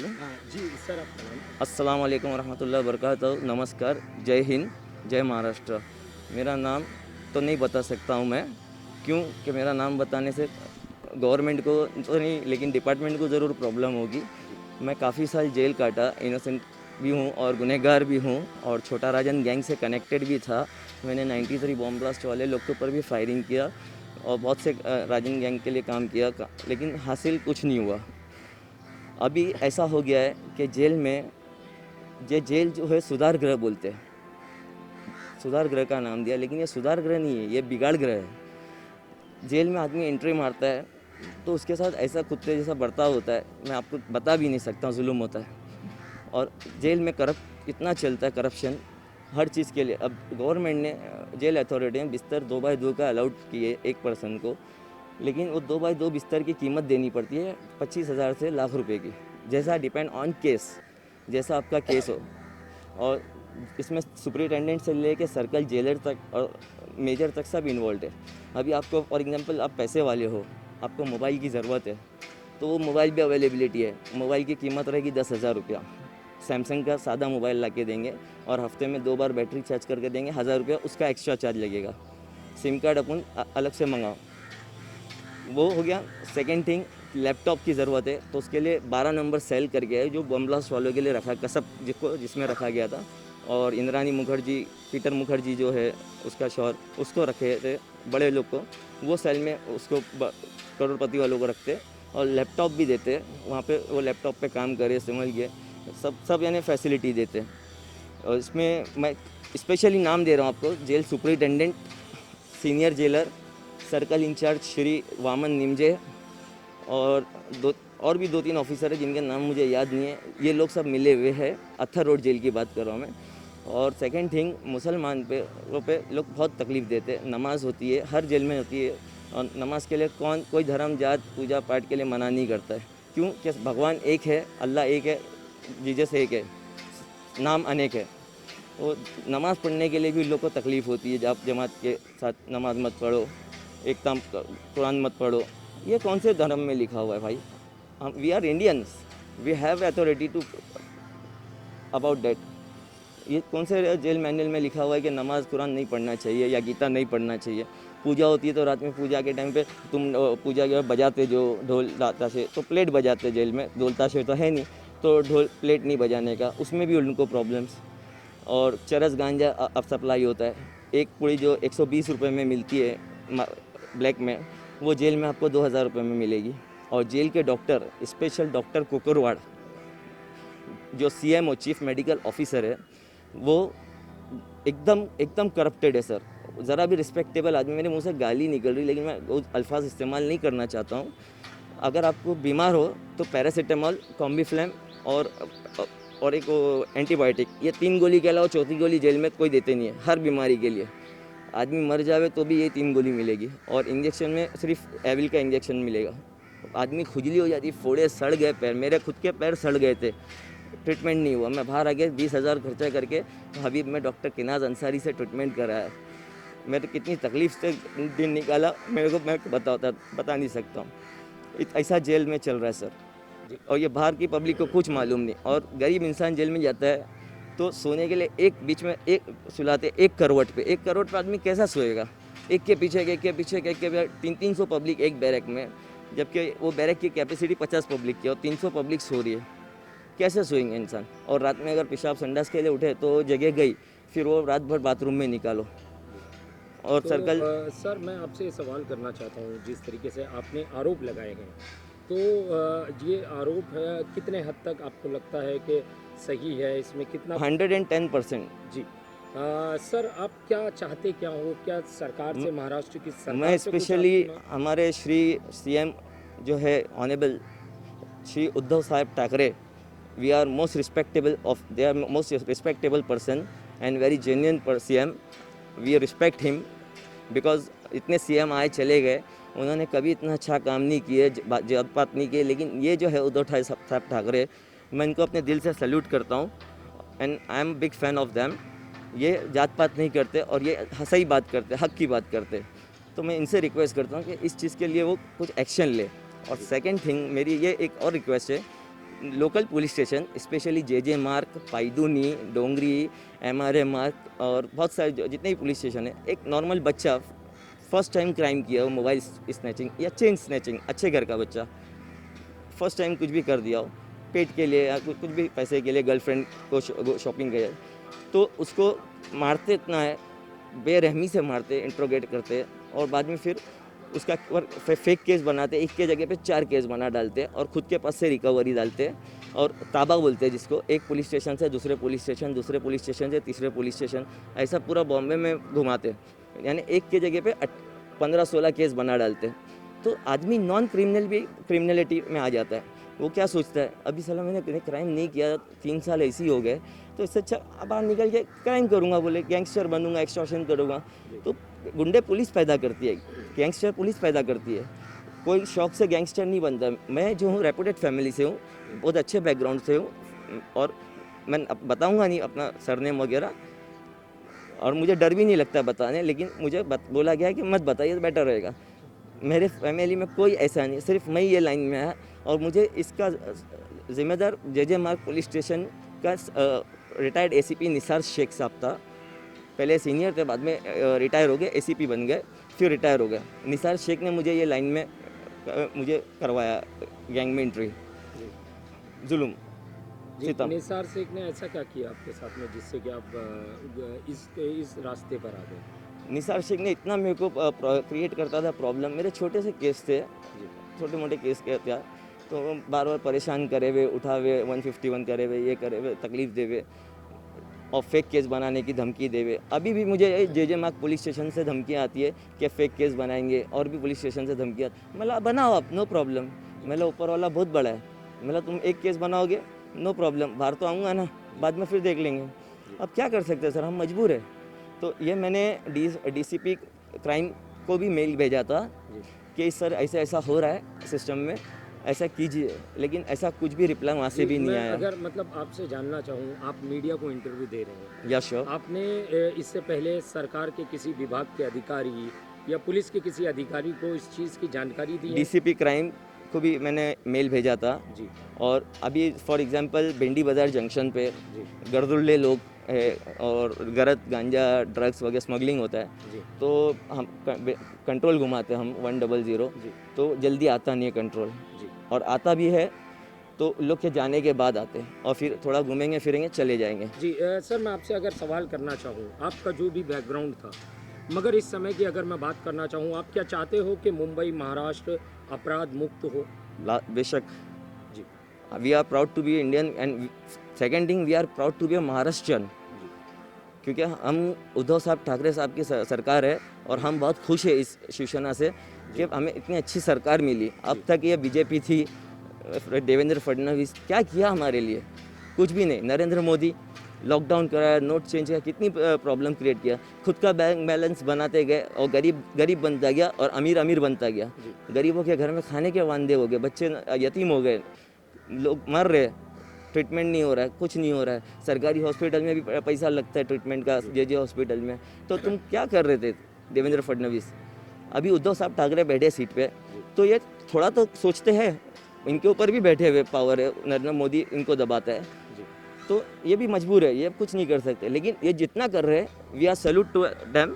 बोलूँ? हाँ जी, सर आपका नाम? अस्सलाम वालेकुम वरहमतुल्लाहि वबरकातुहू। नमस्कार, जय हिंद, जय महाराष्ट्र। मेरा नाम तो नहीं बता सकता हूँ मैं, क्यों कि मेरा नाम बताने से गवर्नमेंट को तो नहीं, लेकिन डिपार्टमेंट को ज़रूर प्रॉब्लम होगी। जी। मैं काफ़ी साल जेल काटा, इनोसेंट भी हूँ और गुनहगार भी हूँ, और छोटा राजन गैंग से कनेक्टेड भी था। मैंने 93 बॉम्ब ब्लास्ट वाले लोग के ऊपर भी फायरिंग किया और बहुत से राजन गैंग के लिए काम किया, लेकिन हासिल कुछ नहीं हुआ। अभी ऐसा हो गया है कि जेल में, ये जेल जो है सुधार गृह बोलते हैं, सुधार गृह का नाम दिया, लेकिन ये सुधार गृह नहीं है, ये बिगाड़ गृह है। जेल में आदमी एंट्री मारता है तो उसके साथ ऐसा कुत्ते जैसा बर्ताव होता है, मैं आपको बता भी नहीं सकता, जुल्म होता है। और जेल में करप्ट इतना चलता है, करप्शन हर चीज़ के लिए। अब गवर्नमेंट ने, जेल अथॉरिटी ने बिस्तर 2x2 का अलाउड किए एक पर्सन को, लेकिन वो 2x2 बिस्तर की कीमत देनी पड़ती है 25,000 से लाख रुपए की, जैसा डिपेंड ऑन केस, जैसा आपका केस हो। और इसमें सुपरिटेंडेंट से लेके सर्कल जेलर तक और मेजर तक सब इन्वॉल्व है। अभी आपको फॉर एग्जांपल, आप पैसे वाले हो, आपको मोबाइल की ज़रूरत है, तो वो मोबाइल भी अवेलेबिलिटी है। मोबाइल की कीमत रहेगी 10,000 रुपया। सैमसंग का सादा मोबाइल ला के देंगे और हफ्ते में 2 बार बैटरी चार्ज करके देंगे, 1000 रुपया उसका एक्स्ट्रा चार्ज लगेगा। सिम कार्ड अपन अलग से मंगाओ, वो हो गया। सेकेंड थिंग, लैपटॉप की ज़रूरत है, तो उसके लिए 12 नंबर सेल करके है, जो बम ब्लास्ट वालों के लिए रखा, कसब जिसमें रखा गया था। और इंद्रानी मुखर्जी, पीटर मुखर्जी जो है उसका शौहर, उसको रखे थे बड़े लोग को, वो सेल में उसको करोड़पति वालों को रखते और लैपटॉप भी देते वहाँ पे, वो लैपटॉप पे काम करे, समझ गए, सब यानी फैसिलिटी देते। और इसमें मैं स्पेशली नाम दे रहा हूँ आपको, jail superintendent, senior jailer, circle incharge Shri Vaman Nimje, और और भी 2-3 ऑफिसर है जिनके नाम मुझे याद नहीं है। ये लोग सब मिले हुए हैं, अत्थर रोड जेल की बात कर रहा हूँ मैं। और सेकंड थिंग, मुसलमान पे लोग बहुत तकलीफ़ देते हैं। नमाज होती है, हर जेल में होती है, और नमाज के लिए कोई धर्म जात पूजा पाठ के लिए मना नहीं करता है। क्यों कि भगवान एक है, अल्लाह एक है, जीसस एक है, नाम अनेक है। वो नमाज़ पढ़ने के लिए भी लोग को तकलीफ़ होती है, आप जमात के साथ नमाज मत पढ़ो, एकता कुरान मत पढ़ो। ये कौन से धर्म में लिखा हुआ है भाई? हम, we are Indians, we have authority to about that. ये कौन से जेल मैनुअल में लिखा हुआ है कि नमाज कुरान नहीं पढ़ना चाहिए या गीता नहीं पढ़ना चाहिए? पूजा होती है तो रात में पूजा के टाइम पे तुम पूजा के बजाते जो ढोल ताशे, तो प्लेट बजाते जेल में, ढोल ताशे तो है नहीं, तो ढोल प्लेट नहीं बजाने का, उसमें भी उनको प्रॉब्लम्स। और चरस गांजा अब सप्लाई होता है, एक पुड़ी जो 120 रुपये में मिलती है ब्लैक में, वो जेल में आपको 2000 रुपये में मिलेगी। और जेल के डॉक्टर, स्पेशल डॉक्टर कुकरवाड़, जो सीएमओ चीफ मेडिकल ऑफिसर है, वो एकदम एकदम करप्टेड है सर। ज़रा भी रिस्पेक्टेबल आदमी, मेरे मुंह से गाली निकल रही, लेकिन मैं वो अल्फाज इस्तेमाल नहीं करना चाहता हूँ। अगर आपको बीमार हो तो पैरासीटामॉल, कॉम्बीफ्लैम और एक एंटीबायोटिक, ये 3 गोली के अलावा चौथी गोली जेल में कोई देते नहीं है। हर बीमारी के लिए आदमी मर जावे तो भी ये 3 गोली मिलेगी, और इंजेक्शन में सिर्फ एविल का इंजेक्शन मिलेगा। आदमी खुजली हो जाती, फोड़े, सड़ गए पैर, मेरे खुद के पैर सड़ गए थे, ट्रीटमेंट नहीं हुआ। मैं बाहर आ गया 20,000 खर्चा करके, तो हबीब में डॉक्टर किनाज अंसारी से ट्रीटमेंट कराया। मैं तो कितनी तकलीफ से दिन निकाला, मेरे को मैं बता नहीं सकता हूँ। ऐसा जेल में चल रहा है सर। जी। और ये बाहर की पब्लिक को कुछ मालूम नहीं। और गरीब इंसान जेल में जाता है तो सोने के लिए एक बीच में एक सुलाते, एक करवट पे आदमी कैसा सोएगा? एक के पीछे 300 पब्लिक एक बैरक में, जबकि वो बैरक की कैपेसिटी 50 पब्लिक की, और 300 पब्लिक सो रही है, कैसे सोएंगे इंसान? और रात में अगर पेशाब संडास के लिए उठे तो जगह गई, फिर वो रात भर बाथरूम में निकालो। और तो सर्कल, सर मैं आपसे ये सवाल करना चाहता हूँ, जिस तरीके से आपने आरोप लगाए हैं, तो ये आरोप है कितने हद तक आपको लगता है कि सही है, इसमें कितना? 110%। जी। सर आप क्या चाहते क्या हो? क्या सरकार से, महाराष्ट्र की मैं सरकार से कुछ स्पेशली आपकी मांग? हमारे श्री सीएम जो है ऑनेबल श्री उद्धव साहब Thackeray, we are most respectable of, they are most respectable person and very genuine CM, we respect him because इतने सीएम आए चले गए, उन्होंने कभी इतना अच्छा काम नहीं किए, जात पात नहीं किए, लेकिन ये जो है उद्धव साहब ठाकरे, मैं इनको अपने दिल से सैल्यूट करता हूँ and I am big fan of them. ये जात पात नहीं करते और ये सही बात करते, हक की बात करते। तो मैं इनसे रिक्वेस्ट करता हूँ कि इस चीज़ के लिए वो कुछ एक्शन ले। और सेकंड थिंग, मेरी ये एक और रिक्वेस्ट है लोकल पुलिस स्टेशन स्पेशली जे मार्ग, पाइदूनी, डोंगरी, MRA मार्ग और बहुत सारे जितने भी पुलिस स्टेशन है, एक नॉर्मल बच्चा फर्स्ट टाइम क्राइम किया हो, मोबाइल स्नैचिंग या चेन स्नैचिंग, अच्छे घर का बच्चा फर्स्ट टाइम कुछ भी कर दिया हो, पेट के लिए या कुछ भी पैसे के लिए, गर्लफ्रेंड को शॉपिंग के, तो उसको मारते इतना है, बेरहमी से मारते, इंट्रोगेट करते और बाद में फिर उसका फेक केस बनाते, एक के जगह पे 4 केस बना डालते और खुद के पास से रिकवरी डालते और ताबा बोलते हैं जिसको, एक पुलिस स्टेशन से दूसरे पुलिस स्टेशन, दूसरे पुलिस स्टेशन से तीसरे पुलिस स्टेशन, ऐसा पूरा बॉम्बे में घुमाते, यानी एक के जगह पे 15-16 केस बना डालते। तो आदमी नॉन क्रिमिनल भी क्रिमिनलिटी में आ जाता है। वो क्या सोचता है, अभी साला मैंने क्राइम नहीं किया, 3 साल ऐसे ही हो गए, तो इससे अच्छा बाहर निकल के क्राइम करूँगा, बोले गैंगस्टर बनूंगा, एक्सटॉर्शन करूँगा। तो गुंडे पुलिस पैदा करती है, गैंगस्टर पुलिस पैदा करती है, कोई शौक से गैंगस्टर नहीं बनता। मैं जो हूँ रेपुटेड फैमिली से हूँ, बहुत अच्छे बैकग्राउंड से हूँ और मैं बताऊँगा नहीं अपना सरनेम वगैरह, और मुझे डर भी नहीं लगता बताने, लेकिन मुझे बोला गया है कि मत बताइए तो बेटर रहेगा। मेरे फैमिली में कोई ऐसा नहीं, सिर्फ मैं ये लाइन में है और मुझे इसका जिम्मेदार जे मार्ग पुलिस स्टेशन का रिटायर्ड ACP निसार शेख साहब था। पहले सीनियर थे, बाद में रिटायर हो गए, ACP बन गए, फिर रिटायर हो गए। निसार शेख ने मुझे ये लाइन में मुझे करवाया, गैंग में एंट्री, जुल्म, सितम। निसार शेख ने ऐसा क्या किया आपके साथ में जिससे कि आप इस रास्ते पर आ गए? निसार शेख ने इतना मेरे को क्रिएट करता था प्रॉब्लम। मेरे छोटे से केस थे, छोटे मोटे केस के थे, तो बार बार परेशान करे हुए, उठावे, 151 करे हुए, ये करे हुए, तकलीफ देवे और फेक केस बनाने की धमकी देवे। अभी भी मुझे जे मार्ग पुलिस स्टेशन से धमकियाँ आती है कि फेक केस बनाएंगे, और भी पुलिस स्टेशन से धमकियाँ। मतलब बनाओ आप, नो प्रॉब्लम, मतलब ऊपर वाला बहुत बड़ा है, मतलब तुम एक केस बनाओगे नो प्रॉब्लम, बाहर तो आऊँगा ना, बाद में फिर देख लेंगे। अब क्या कर सकते हैं सर, हम मजबूर है। तो ये मैंने DCP क्राइम को भी मेल भेजा था कि सर ऐसा ऐसा हो रहा है सिस्टम में, ऐसा कीजिए, लेकिन ऐसा कुछ भी रिप्लाई वहाँ से भी नहीं आया। अगर मतलब आपसे जानना चाहूँ, आप मीडिया को इंटरव्यू दे रहे हैं, या श्योर, आपने इससे पहले सरकार के किसी विभाग के अधिकारी या पुलिस के किसी अधिकारी को इस चीज़ की जानकारी दी है? DCP क्राइम को भी मैंने मेल भेजा था जी। और अभी फॉर एग्जांपल भिंडी बाज़ार जंक्शन पे जी। गर्दुल्ले लोग है और गलत गांजा ड्रग्स वगैरह स्मगलिंग होता है, जी। तो हम कंट्रोल घुमाते हैं हम 100, जी। तो जल्दी आता नहीं है कंट्रोल, जी। और आता भी है तो लोग के जाने के बाद आते हैं और फिर थोड़ा घूमेंगे फिरेंगे चले जाएंगे। जी सर, मैं आपसे अगर सवाल करना चाहूँ, आपका जो भी बैकग्राउंड था, मगर इस समय की अगर मैं बात करना चाहूँ, आप क्या चाहते हो कि मुंबई महाराष्ट्र अपराध मुक्त हो? बेशक, जी। We are proud to be Indian and second thing we are proud to be a Maharashtrian, क्योंकि हम उद्धव साहब ठाकरे साहब की सरकार है और हम बहुत खुश हैं इस शिवसेना से कि हमें इतनी अच्छी सरकार मिली। अब तक ये BJP थी, देवेंद्र फडणवीस, क्या किया हमारे लिए? कुछ भी नहीं। नरेंद्र मोदी लॉकडाउन कराया, नोट चेंज किया, कितनी प्रॉब्लम क्रिएट किया, खुद का बैंक बैलेंस बनाते गए और गरीब गरीब बनता गया और अमीर अमीर बनता गया। गरीबों के घर में खाने के वांदे हो गए, बच्चे यतीम हो गए, लोग मर रहे, ट्रीटमेंट नहीं हो रहा है, कुछ नहीं हो रहा है। सरकारी हॉस्पिटल में भी पैसा लगता है ट्रीटमेंट का, जे हॉस्पिटल में। तो तुम क्या कर रहे थे देवेंद्र फडणवीस? अभी उद्धव साहब ठाकरे बैठे सीट पे, तो ये थोड़ा तो सोचते हैं, इनके ऊपर भी बैठे हुए पावर है, नरेंद्र मोदी इनको दबाता है, तो ये भी मजबूर है, ये कुछ नहीं कर सकते। लेकिन ये जितना कर रहे हैं, we are salute to them,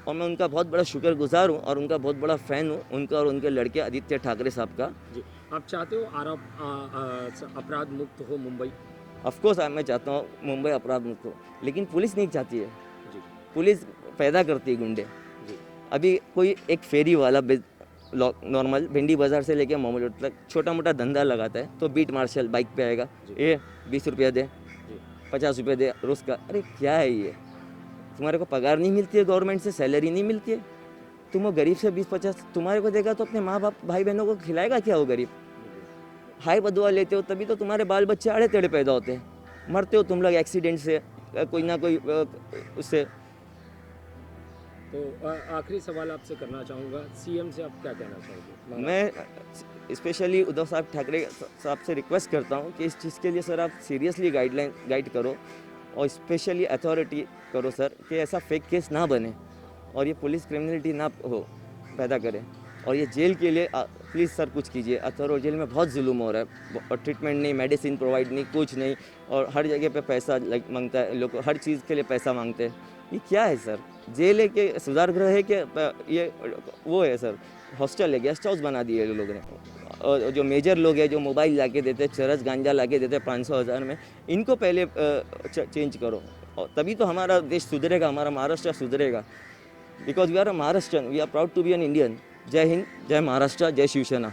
और मैं उनका बहुत बड़ा शुक्रगुजार हूँ और उनका बहुत बड़ा फ़ैन हूँ, उनका और उनके लड़के आदित्य ठाकरे साहब का। जी, आप चाहते हो अपराध मुक्त हो मुंबई? ऑफ कोर्स मैं चाहता हूँ मुंबई अपराध मुक्त हो, लेकिन पुलिस नहीं चाहती है। जी। पुलिस पैदा करती है गुंडे। जी। अभी कोई एक फेरी वाला नॉर्मल भिंडी बाज़ार से लेके मोमो रोड तक छोटा मोटा धंधा लगाता है, तो बीट मार्शल बाइक पे आएगा, ये 20 रुपया दे, 50 रुपये दे रोज़ का। अरे क्या है ये? तुम्हारे को पगार नहीं मिलती है गवर्नमेंट से, सैलरी नहीं मिलती है, तुम वो गरीब से 20-50 तुम्हारे को देगा तो अपने माँ बाप भाई बहनों को खिलाएगा क्या वो गरीब? हाई बदुआ लेते हो तभी तो तुम्हारे बाल बच्चे आड़े टेढ़े पैदा होते हैं, मरते हो तुम लोग एक्सीडेंट से, कोई ना कोई उससे। तो आखिरी सवाल आपसे करना चाहूँगा, CM से आप क्या कहना चाहोगे? मैं स्पेशली उद्धव साहब ठाकरे साहब से रिक्वेस्ट करता हूँ कि इस चीज़ के लिए सर आप सीरियसली गाइड करो और स्पेशली अथॉरिटी करो सर, कि ऐसा फेक केस ना बने और ये पुलिस क्रिमिनलिटी ना हो पैदा करे, और ये जेल के लिए प्लीज़ सर कुछ कीजिए। अथर्व जेल में बहुत जुल्म हो रहा है और ट्रीटमेंट नहीं, मेडिसिन प्रोवाइड नहीं, कुछ नहीं, और हर जगह पे पैसा लाइक मांगता है लोग, हर चीज़ के लिए पैसा मांगते हैं। ये क्या है सर? जेल है कि सुधार गृह है कि ये वो है सर, हॉस्टल है, गेस्ट हाउस बना दिए लोगों ने। और जो मेजर लोग हैं जो मोबाइल ला के देते, चरस गांजा ला के देते 500,000 में, इनको पहले चेंज करो और तभी तो हमारा देश सुधरेगा, हमारा महाराष्ट्र सुधरेगा। Because we are a Maharashtrian, we are proud to be an Indian. जय हिंद, जय महाराष्ट्र, जय शिवसेना।